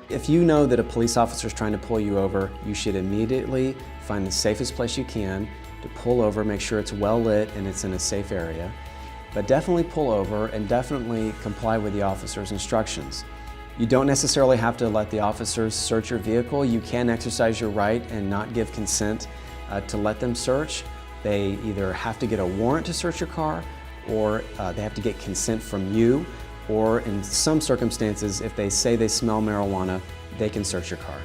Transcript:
If you know that a police officer is trying to pull you over, you should immediately find the safest place you can to pull over, make sure it's well lit and it's in a safe area. But definitely pull over and definitely comply with the officer's instructions. You don't necessarily have to let the officers search your vehicle. You can exercise your right and not give consent to let them search. They either have to get a warrant to search your car, or they have to get consent from you, or in some circumstances, if they say they smell marijuana, they can search your car.